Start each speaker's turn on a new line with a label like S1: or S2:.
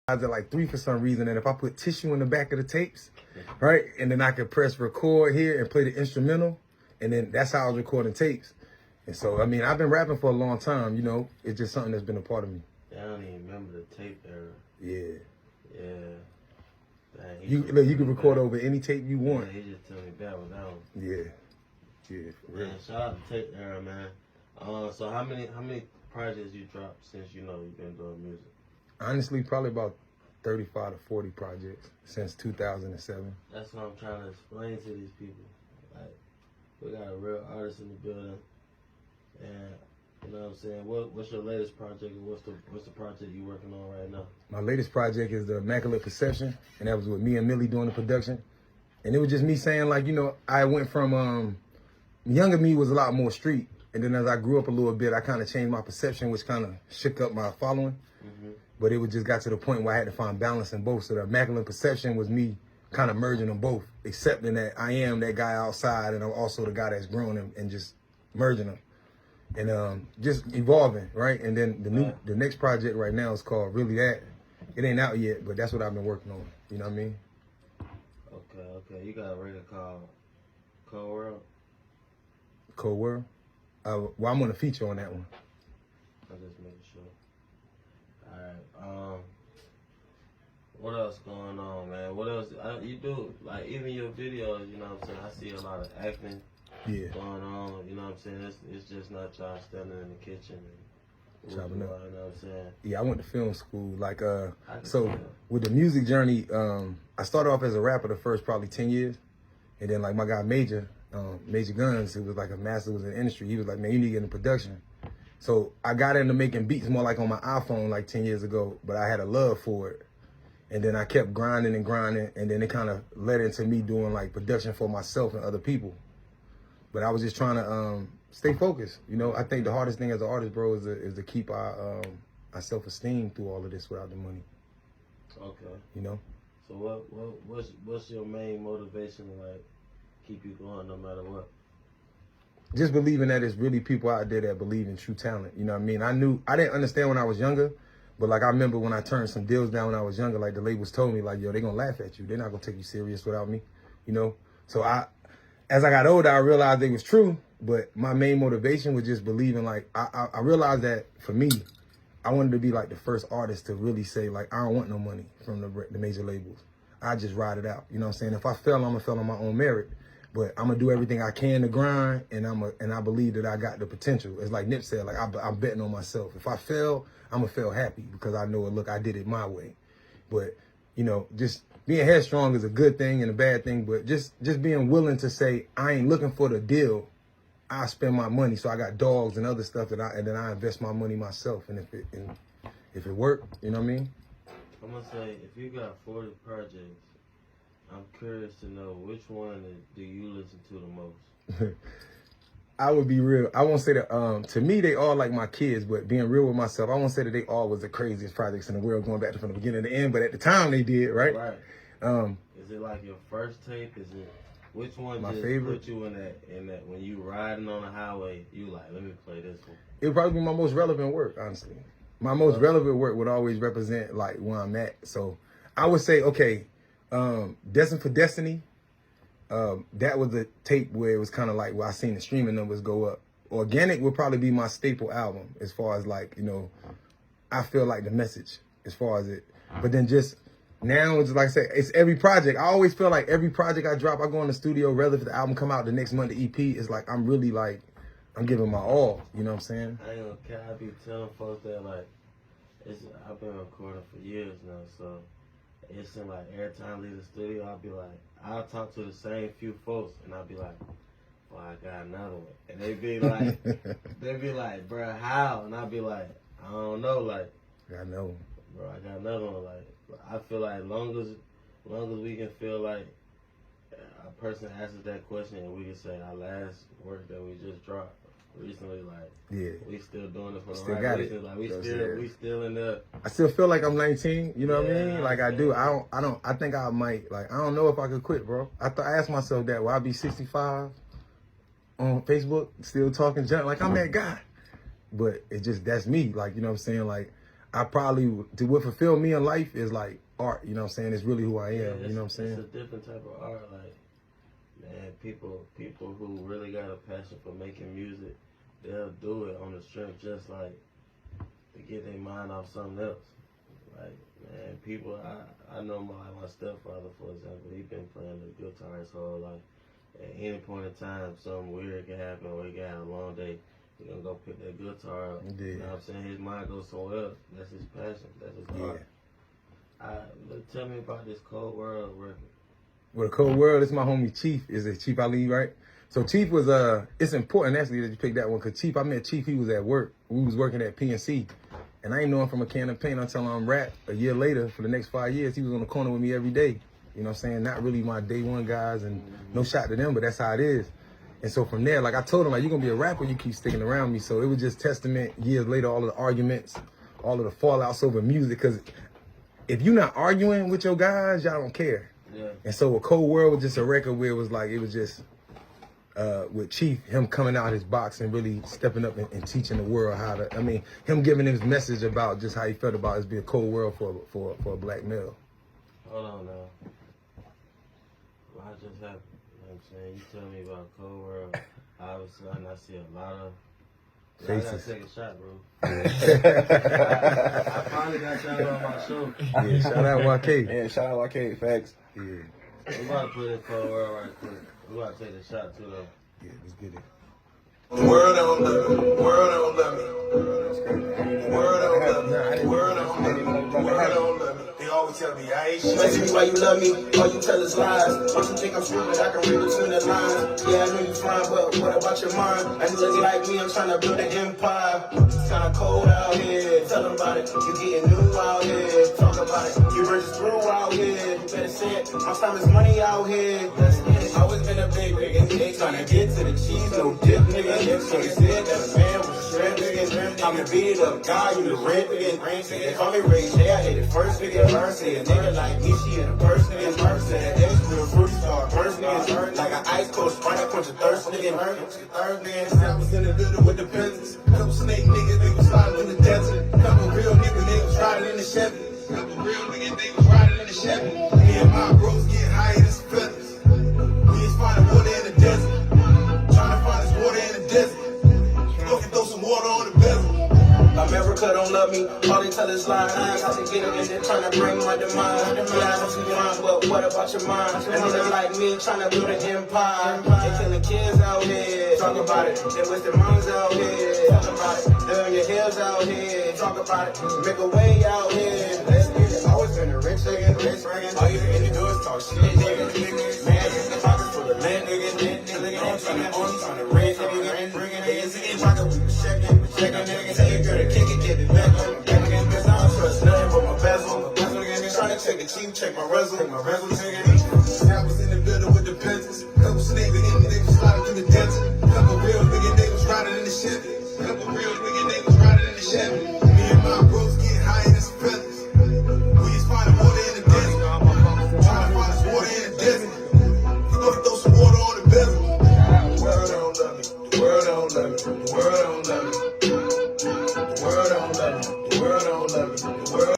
S1: at like 3 for some reason, and if I put tissue in the back of the tapes, right, and then I could press record here and play the instrumental, and then that's how I was recording tapes. And so, I mean, I've been rapping for a long time, you know. It's just something that's been a part of me.
S2: I don't even remember the tape era.
S1: Yeah.
S2: Dang,
S1: You can record over any tape you want.
S2: Yeah, he just told me that one.
S1: Yeah. Yeah, for real.
S2: Man, shout out to tape era, man. So how many projects you dropped since you've been doing music?
S1: Honestly, probably about 35 to 40 projects since 2007.
S2: That's what I'm trying to explain to these people. Like, we got a real artist in the building, and you know what I'm saying. What's your latest project, and what's the project you working on right now?
S1: My latest project is the Immaculate Perception, and that was with me and Millie doing the production. And it was just me saying, like, you know, I went from younger me was a lot more street, and then as I grew up a little bit, I kind of changed my perception, which kind of shook up my following. Mm-hmm. But it would just got to the point where I had to find balance in both. So the Immaculate Perception was me kind of merging them both, accepting that I am that guy outside, and I'm also the guy that's grown and just merging them. And just evolving, right? And then the next project right now is called Really That. It ain't out yet, but that's what I've been working on. You know what I mean?
S2: Okay. You got a record called Cold World?
S1: Cold World? Well, I'm on a feature on that one.
S2: I'm just making sure. Alright, what else going on, man? What else you do? Like, even your videos, you know what I'm saying? I see a lot of acting going on, you know what I'm saying? It's just not y'all standing in the kitchen and chopping up. You know what I'm saying? Yeah, I went to film school. Like, so with the music journey, I started off as a rapper the first probably 10 years. And then, like, my guy Major Guns, who was like a master, was in the industry, he was like, man, you need to get into production. So I got into making beats more like on my iPhone like 10 years ago, but I had a love for it. And then I kept grinding, and then it kind of led into me doing like production for myself and other people. But I was just trying to stay focused. You know, I think the hardest thing as an artist, bro, is to keep our self-esteem through all of this without the money. Okay.
S1: You know?
S2: So what's your main motivation to like keep you going no matter what?
S1: Just believing that there's really people out there that believe in true talent. You know what I mean? I didn't understand when I was younger, but like I remember when I turned some deals down when I was younger, like the labels told me, like, yo, they're gonna laugh at you. They're not gonna take you serious without me, you know? So as I got older, I realized it was true, but my main motivation was just believing, like, I realized that for me, I wanted to be like the first artist to really say, like, I don't want no money from the major labels. I just ride it out. You know what I'm saying? If I fail, I'm gonna fail on my own merit. But I'm gonna do everything I can to grind, and I believe that I got the potential. It's like Nip said, like I'm betting on myself. If I fail, I'm gonna fail happy because I know, look, I did it my way. But you know, just being headstrong is a good thing and a bad thing. But just being willing to say, I ain't looking for the deal. I spend my money, so I got dogs and other stuff that I invest my money myself. And if it work, you know what I mean?
S2: I'm gonna say, if you got 40 projects, I'm curious to know which one do you listen to the most?
S1: I would be real. I won't say that, to me, they all like my kids, but being real with myself, I won't say that they all was the craziest projects in the world going back from the beginning to the end, but at the time they did, right?
S2: Right. Is it like your first tape? Is it, which one
S1: my
S2: just
S1: favorite?
S2: Put you in that when you riding on the highway, you like, let me play this one?
S1: It would probably be my most relevant work, honestly. My most relevant work would always represent like where I'm at. So I would say, okay, Destined for Destiny, that was the tape where it was kind of like where I seen the streaming numbers go up. Organic would probably be my staple album as far as like, you know, I feel like the message as far as it. But then just now, it's like I said, it's every project. I always feel like every project I drop, I go in the studio, rather if the album come out the next month, the EP, it's like I'm really like, I'm giving my all. You know what I'm saying?
S2: I ain't gonna care. I be telling folks that like, I've been recording for years now, so it's in like every time I leave the studio, I'll talk to the same few folks, and I'll be like, well, I got another one. And they be like, bro, how? And I'll be like, I don't know, like,
S1: I know.
S2: Bro, I got another one. Like, I feel like long as we can feel like a person asks that question and we can say our last work that we just dropped recently, like,
S1: yeah,
S2: we still doing it for the
S1: still
S2: right reasons. Like, we still in the.
S1: I still feel like I'm 19. You know what I mean? Like I do. I think I might. Like, I don't know if I could quit, bro. I asked myself that. Will I be 65 on Facebook still talking junk? Like I'm that guy. But it just, that's me. Like, you know what I'm saying? Like, I probably what fulfill me in life is like art. You know what I'm saying? It's really who I am.
S2: Yeah,
S1: you know what I'm saying?
S2: It's a different type of art. Like, man, people who really got a passion for making music, they'll do it on the strength just like to get their mind off something else. Like, man, people, I know my stepfather, for example, he been playing the guitar his whole life. At any point in time, something weird can happen, or he got a long day. He gonna go pick that guitar up.
S1: Yeah.
S2: You know what I'm saying? His mind goes somewhere else. That's his passion. That's his art. Tell me about this Cold World record.
S1: Well, the Cold World, it's my homie Chief. Is it Chief Ali, right? So Chief was, it's important actually that you picked that one, because Chief, I met Chief, he was at work. We was working at PNC. And I ain't know him from a can of paint until I'm rap. A year later, for the next 5 years, he was on the corner with me every day. You know what I'm saying? Not really my day one guys, and no shot to them, but that's how it is. And so from there, like I told him, like, you're going to be a rapper, you keep sticking around me. So it was just testament, years later, all of the arguments, all of the fallouts over music. Because if you're not arguing with your guys, y'all don't care.
S2: Yeah.
S1: And so a Cold World was just a record where it was like, it was just, with Chief, him coming out his box and really stepping up and teaching the world how to, I mean, him giving his message about just how he felt about it being a cold world for a black male.
S2: Hold on now. What just happened? You know what I'm saying? You tell me about Cold World. Obviously, I see a lot of faces. I gotta take a shot, bro. I finally got y'all on my show.
S1: Yeah, shout out YK.
S3: Yeah, shout out YK. Facts.
S1: Yeah.
S2: We about to put in Cold World right quick. We about to take a shot too, though.
S1: Yeah, let's get it.
S4: World don't love me. World don't love me. World don't love me. World don't love me. World don't love me. They always tell me I ain't shit. Ask me why you love me. All you tell is lies. Don't you think I'm stupid? I can read between the lines. Yeah, I know you fine, but what about your mind? I know you like me. I'm trying to build an empire. It's kinda cold out here. Tell them about it. You getting new out here. Talk about it. You versus through out here. You better say it. My time is money out here. Let's get it. Always been a big nigga. They trying to get to the cheese. No dip, nigga. So they said that a man was a shrimp, nigga. I'm the beat up guy, you the rent, nigga. Call me Ray J, I hit it first, nigga. Mercy, a nigga like me, she in a purse, nigga. Mercy, that X real fruity star, burst, nigga. Like an ice cold sprite, I quench a thirst, nigga. Third man, I was in the middle with the peasants. Couple snake niggas, they was riding in the desert. Couple real niggas, they was riding in the Chevy. Couple real niggas, they was riding in the Chevy. Me and my bros getting higher than some feathers. We is finding water in the desert. Trying to find this water in the desert. Go and throw some water on the bezel. America don't love me, all they tell is lies. I to get it and they're trying to bring my demise. Yeah, I know you fine, but what about your mind? And niggas like me trying to build an empire. They killing kids out here. Talk about it. They wasting moms out here. Talk about it. They're on your heels out here. Talk about it. Make a way out here. Let's get it. Always been a rich nigga, rich nigga. All you can do is talk shit, nigga. Man, the pockets full of land, nigga. I'm trying to rent, nigga. Bringing niggas in. Pocket with the checking, nigga. Tell your girl to kick it, get it back on the back again. Cause I don't trust nothing but my bezel. Trying to take a cheap, check my resume, nigga.